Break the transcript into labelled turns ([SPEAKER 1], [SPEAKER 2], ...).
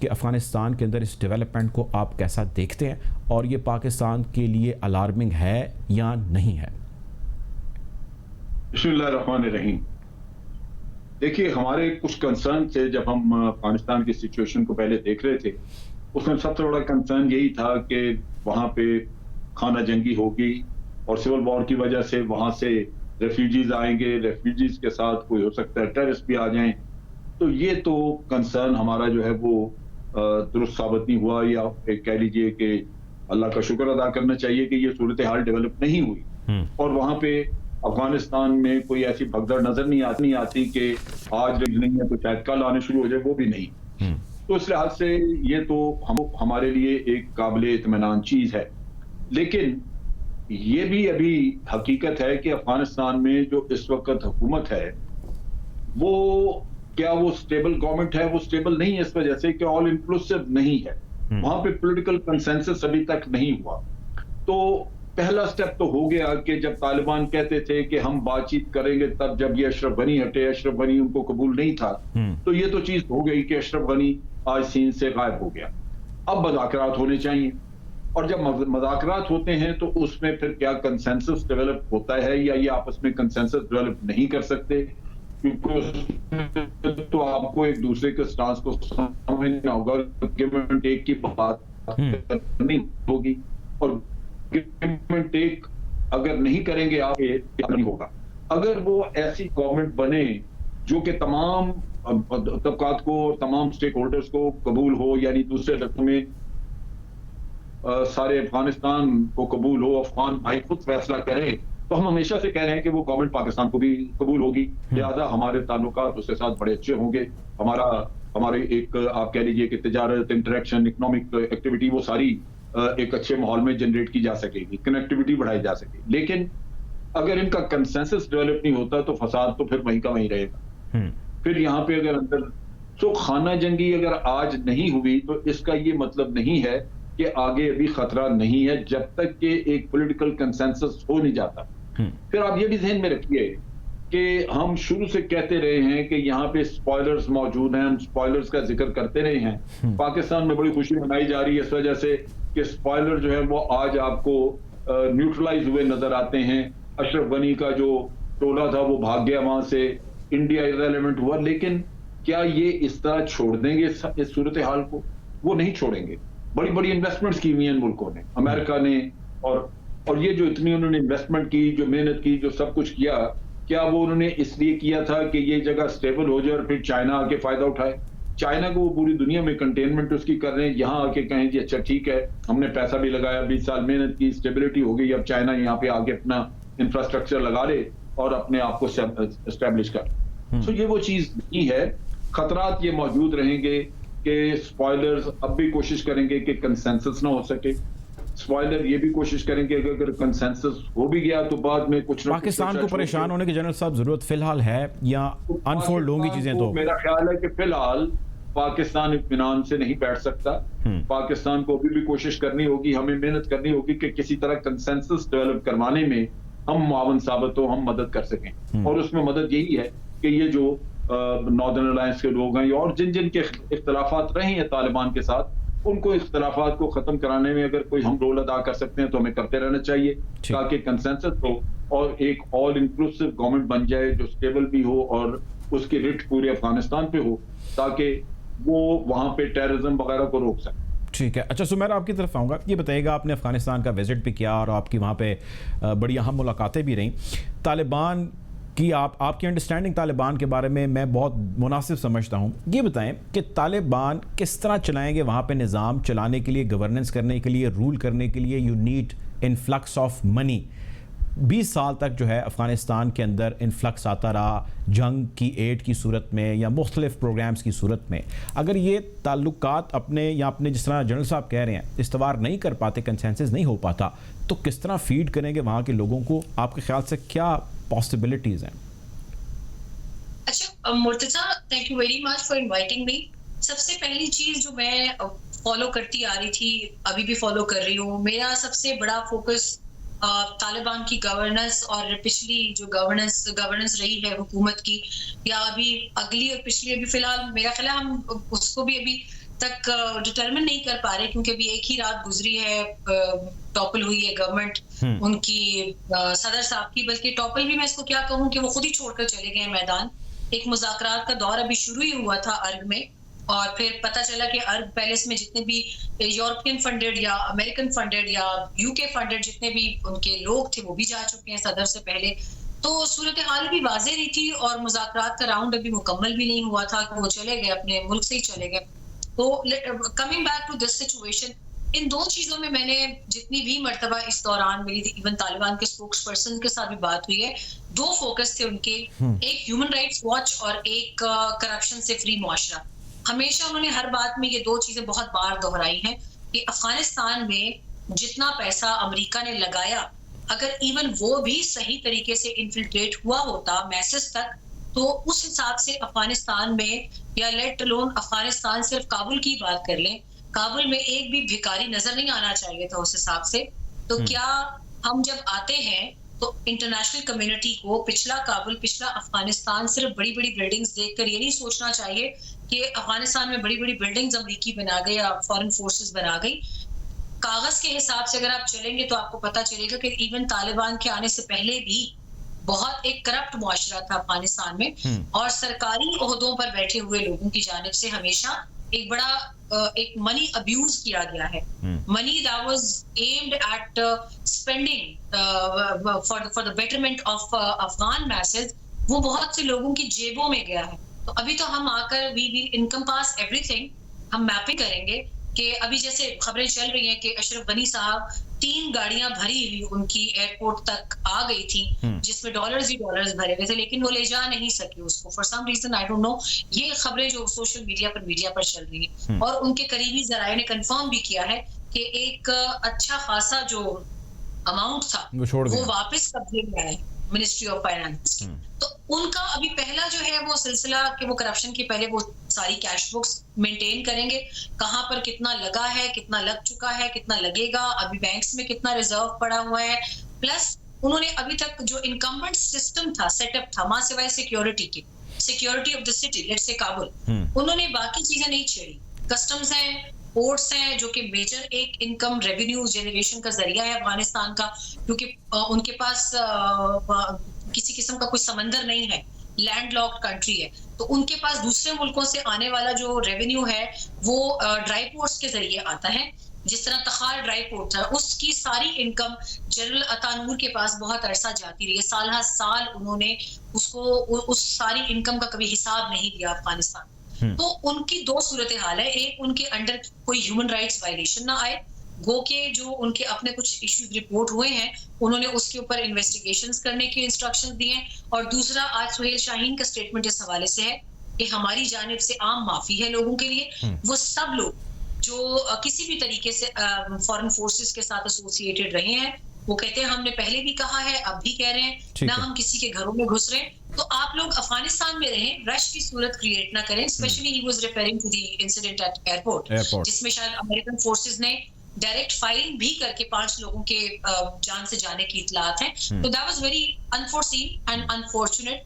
[SPEAKER 1] कि अफ़गानिस्तान के अंदर इस डेवलपमेंट को आप कैसा देखते हैं और ये पाकिस्तान के लिए अलार्मिंग है या नहीं है?
[SPEAKER 2] बिस्मिल्लाहिर्रहमानिर्रहीम। देखिए, हमारे कुछ कंसर्न थे जब हम अफगानिस्तान की सिचुएशन को पहले देख रहे थे। उसमें सबसे बड़ा कंसर्न यही था कि वहाँ पे खाना जंगी होगी और सिविल वॉर की वजह से वहाँ से रेफ्यूजीज आएंगे, रेफ्यूजीज के साथ कोई हो सकता है टेररिस्ट भी आ जाएं। तो ये तो कंसर्न हमारा जो है वो दुरुस्त साबित नहीं हुआ, या एक कह लीजिए कि अल्लाह का शुक्र अदा करना चाहिए कि ये सूरत हाल डेवलप नहीं हुई
[SPEAKER 1] हम्म।
[SPEAKER 2] और वहाँ पे अफगानिस्तान में कोई ऐसी भगदड़ नजर नहीं आती कि आज नहीं है तो शायद कल आने शुरू हो जाए, वो भी नहीं।
[SPEAKER 1] हम्म।
[SPEAKER 2] तो इस लिहाज से ये तो हमारे लिए एक काबिले इत्मीनान चीज है। लेकिन ये भी अभी हकीकत है कि अफगानिस्तान में जो इस वक्त हुकूमत है वो, क्या वो स्टेबल गवर्नमेंट है? वो स्टेबल नहीं है इस वजह से कि ऑल इंक्लूसिव नहीं है। वहां पे पॉलिटिकल कंसेंसस अभी तक नहीं हुआ। तो पहला स्टेप तो हो गया कि जब तालिबान कहते थे कि हम बातचीत करेंगे, तब जब ये अशरफ गनी हटे, अशरफ गनी उनको कबूल नहीं था, तो ये तो चीज हो गई कि अशरफ गनी आज सीन से गायब हो गया। अब मुज़ाकरात होने चाहिए, और जब मुज़ाकरात होते हैं तो उसमें फिर क्या कंसेंसस डेवलप होता है, या ये आपस में कंसेंसस डेवलप नहीं कर सकते, क्योंकि उसमें तो आपको एक दूसरे के स्टांस को समझना होगा, गिव एंड टेक की बात करनी होगी, और गिव एंड टेक अगर नहीं करेंगे आप, ये नहीं होगा। अगर वो ऐसी गवर्नमेंट बने जो कि तमाम तबकात को, तमाम स्टेक होल्डर्स को कबूल हो, यानी दूसरे लफ्ज़ों में सारे अफगानिस्तान को कबूल हो, अफगान भाई खुद फैसला करें, तो हम हमेशा से कह रहे हैं कि वो गवर्नमेंट पाकिस्तान को भी कबूल होगी, लिहाजा हमारे ताल्लुकात उसके साथ बड़े अच्छे होंगे। हमारे एक आप कह लीजिए कि तिजारत, इंटरेक्शन, इकोनॉमिक एक्टिविटी, वो सारी एक अच्छे माहौल में जनरेट की जा सकेगी, कनेक्टिविटी बढ़ाई जा सकेगी। लेकिन अगर इनका कंसेंसस डेवलप नहीं होता तो फसाद तो फिर वहीं का वहीं रहेगा। फिर यहाँ पे अगर अंदर तो खाना जंगी अगर आज नहीं हुई तो इसका ये मतलब नहीं है कि आगे अभी खतरा नहीं है, जब तक कि एक पॉलिटिकल कंसेंसस हो नहीं जाता। फिर आप ये भी ध्यान में रखिए कि हम शुरू से कहते रहे हैं कि यहाँ पे स्पॉयलर्स मौजूद हैं, हम स्पॉयलर्स का जिक्र करते रहे हैं। पाकिस्तान में बड़ी खुशी मनाई जा रही है इस वजह से कि स्पॉयलर जो है वो आज आपको न्यूट्रलाइज हुए नजर आते हैं। अशरफ गनी का जो टोला था वो भाग गया वहां से, इंडिया इररिलेवेंट हुआ। लेकिन क्या ये इस तरह छोड़ देंगे इस सूरत हाल को? वो नहीं छोड़ेंगे। बड़ी बड़ी इन्वेस्टमेंट्स की हुई हैं मुल्कों ने, अमेरिका ने, और ये जो इतनी उन्होंने इन्वेस्टमेंट की, जो मेहनत की, जो सब कुछ किया, क्या वो उन्होंने इसलिए किया था कि ये जगह स्टेबल हो जाए और फिर चाइना आके फायदा उठाए? चाइना को वो पूरी दुनिया में कंटेनमेंट उसकी कर रहे हैं, यहाँ आके कहें जी अच्छा ठीक है, हमने पैसा भी लगाया, 20 साल मेहनत की, स्टेबिलिटी हो गई, अब चाइना यहाँ पे आके अपना इंफ्रास्ट्रक्चर लगा ले और अपने आप को एस्टेब्लिश कर। तो ये वो चीज नहीं है। खतरात ये मौजूद रहेंगे कि स्पॉयलर्स अब भी कोशिश करेंगे कि कंसेंसस ना हो सके। स्पॉयलर ये भी कोशिश करेंगे कि अगर कंसेंसस हो भी गया तो बाद में कुछ
[SPEAKER 1] पाकिस्तान को परेशान होने की जनरल साहब जरूरत फिलहाल है या अनफोल्ड होंगी चीजें? तो
[SPEAKER 2] मेरा ख्याल है कि फिलहाल पाकिस्तान इत्मीनान से नहीं बैठ सकता। पाकिस्तान को अभी भी कोशिश करनी होगी, हमें मेहनत करनी होगी कि किसी तरह कंसेंसस डेवलप करवाने में हम मुआवन साबित हो, हम मदद कर सकें। और उसमें मदद यही है कि ये जो नॉर्दर्न अलायंस के लोग हैं और जिन जिन के इख्तलाफात रहे हैं तालिबान के साथ, उनको इख्तलाफात को खत्म कराने में अगर कोई हम रोल अदा कर सकते हैं तो हमें करते रहना चाहिए, ताकि कंसेंसस हो और एक ऑल इंक्लूसिव गवर्नमेंट बन जाए जो स्टेबल भी हो और उसकी रिट पूरे अफगानिस्तान पे हो, ताकि वो वहां पे टेररिज्म वगैरह को रोक सके।
[SPEAKER 1] ठीक है। अच्छा सुमेर, आपकी तरफ आऊँगा। ये बताइएगा, आपने अफगानिस्तान का विजिट भी किया और आपकी वहाँ पे बड़ी अहम मुलाकातें भी रहीं। तालिबान की आपकी अंडरस्टैंडिंग तालिबान के बारे में मैं बहुत मुनासिब समझता हूँ। ये बताएं कि तालिबान किस तरह चलाएंगे वहाँ पे निज़ाम चलाने के लिए, गवर्नेंस करने के लिए, रूल करने के लिए? You need influx of money. 20 साल तक जो है अफ़गानिस्तान के अंदर इन्फ्लक्स आता रहा, जंग की एड की सूरत में या मुख्तलिफ प्रोग्राम्स की सूरत में। अगर ये ताल्लुकात अपने या अपने जिस तरह जनरल साहब कह रहे हैं इस्तवार नहीं कर पाते, कंसेंसस नहीं हो पाता, तो किस तरह फीड करेंगे वहाँ के लोगों को? आपके ख्याल से क्या पॉसिबिलिटीज हैं?
[SPEAKER 3] अच्छा Murtaza, thank you very much for inviting me. सबसे पहली चीज जो मैं फॉलो करती आ रही थी, अभी भी फॉलो कर रही हूँ, मेरा सबसे बड़ा फोकस तालिबान की गवर्नेंस और पिछली जो गवर्नेंस रही है हुकूमत की, या अभी अगली और पिछली, अभी फिलहाल मेरा ख्याल है हम उसको भी अभी तक डिटरमिन नहीं कर पा रहे, क्योंकि अभी एक ही रात गुजरी है, टॉपल हुई है गवर्नमेंट उनकी, सदर साहब की। बल्कि टॉपल भी मैं इसको क्या कहूँ कि वो खुद ही छोड़कर चले गए मैदान। एक मुज़ाकरात का दौर अभी शुरू ही हुआ था अर्ग में, और फिर पता चला कि अर्ग पैलेस में जितने भी यूरोपियन फंडेड या अमेरिकन फंडेड या यूके फंडेड जितने भी उनके लोग थे वो भी जा चुके हैं सदर से पहले। तो सूरत हाल भी वाज़ेह नहीं थी, और मुज़ाकरात का राउंड अभी मुकम्मल भी नहीं हुआ था कि वो चले गए, अपने मुल्क से ही चले गए। तो coming back to this situation, इन दो चीजों में मैंने जितनी भी मर्तबा इस दौरान मेरी इवन तालिबान के स्पोक्स पर्सन के साथ भी बात हुई है, दो फोकस थे उनके, एक ह्यूमन राइट्स वॉच और एक करप्शन से फ्री मुआशरा। हमेशा उन्होंने हर बात में ये दो चीजें बहुत बार दोहराई हैं कि अफगानिस्तान में जितना पैसा अमेरिका ने लगाया, अगर इवन वो भी सही तरीके से इन्फिल्ट्रेट हुआ होता मैसेज तक, तो उस हिसाब से अफगानिस्तान में, या लेट अलोन अफगानिस्तान, सिर्फ काबुल की बात कर लें, काबुल में एक भी भिखारी नजर नहीं आना चाहिए था उस हिसाब से। तो क्या हम जब आते हैं तो इंटरनेशनल कम्युनिटी को पिछला काबुल, पिछला अफगानिस्तान सिर्फ बड़ी बड़ी बिल्डिंग्स देखकर ये नहीं सोचना चाहिए कि अफगानिस्तान में बड़ी बड़ी बिल्डिंग्स अमेरिकी बना गई या फॉरेन फोर्सेस बना गई। कागज के हिसाब से अगर आप चलेंगे तो आपको पता चलेगा कि इवन तालिबान के आने से पहले भी बहुत एक करप्ट मुआशरा था अफगानिस्तान में, और सरकारी ओहदों पर बैठे हुए लोगों की जानिब से हमेशा एक बड़ा एक मनी अब्यूज किया गया है। Money that was aimed at spending for the betterment of Afghan message, वो बहुत से लोगों की जेबों में गया है। तो अभी तो हम आकर वी विल इनकम्पास एवरीथिंग, हम मैपिंग करेंगे कि अभी जैसे खबरें चल रही हैं कि अशरफ गनी साहब 3 गाड़ियां भरी हुई उनकी एयरपोर्ट तक आ गई थी, जिसमें डॉलर्स ही डॉलर्स भरे हुए थे, लेकिन वो ले जा नहीं सके उसको for some reason, I don't know. ये खबरें जो सोशल मीडिया पर चल रही है, और उनके करीबी जराये ने कंफर्म भी किया है कि एक अच्छा खासा जो अमाउंट था वो वापस कब्जे में आया है मिनिस्ट्री ऑफ फाइनेंस की। तो उनका अभी पहला जो है वो सिलसिला कि वो करप्शन के पहले वो सारी कैश बुक्स मेंटेन करेंगे, कहां पर कितना लगा है, कितना लग चुका है, कितना लगेगा, अभी बैंक्स में कितना रिजर्व पड़ा हुआ है। प्लस उन्होंने अभी तक जो इनकम्बेंट सिस्टम था, सेटअप था, मां सिवाय सिक्योरिटी की, security of the city, let's say Kabul, उन्होंने बाकी चीजें नहीं छेड़ी। कस्टम्स हैं, पोर्ट्स हैं, जो कि मेजर एक इनकम रेवेन्यू जनरेशन का जरिया है अफगानिस्तान का, क्योंकि उनके पास किसी किस्म का कोई समंदर नहीं है, लैंडलॉक्ड कंट्री है, तो उनके पास दूसरे मुल्कों से आने वाला जो रेवेन्यू है वो ड्राई पोर्ट्स के जरिए आता है। जिस तरह तखार ड्राई पोर्ट था, उसकी सारी इनकम जनरल अतानूर के पास बहुत अरसा जाती रही है, साल हर साल उन्होंने उसको उस सारी इनकम का कभी हिसाब नहीं दिया अफगानिस्तान। तो उनकी दो सूरत हाल है, एक उनके अंडर कोई ह्यूमन राइट्स वायलेशन ना आए, गो के जो उनके अपने कुछ इश्यूज रिपोर्ट हुए हैं उन्होंने उसके ऊपर इन्वेस्टिगेशंस करने के इंस्ट्रक्शंस दिए हैं, और दूसरा आज सुहेल शाहीन का स्टेटमेंट इस हवाले से है कि हमारी जानिब से आम माफी है लोगों के लिए। वो सब लोग जो किसी भी तरीके से फॉरेन फोर्सेस के साथ एसोसिएटेड रहे हैं, वो कहते हैं हमने पहले भी कहा है, अब भी कह रहे हैं, ना हम किसी के घरों में घुस रहे हैं, तो आप लोग अफगानिस्तान में रहें, रश की सूरत क्रिएट ना करें। Specially he was referring to the incident at airport, जिसमें शायद अमेरिकन फोर्सेस ने डायरेक्ट फायरिंग भी करके 5 लोगों के जान से जाने की इतलात है। तो that was very unforeseen and unfortunate.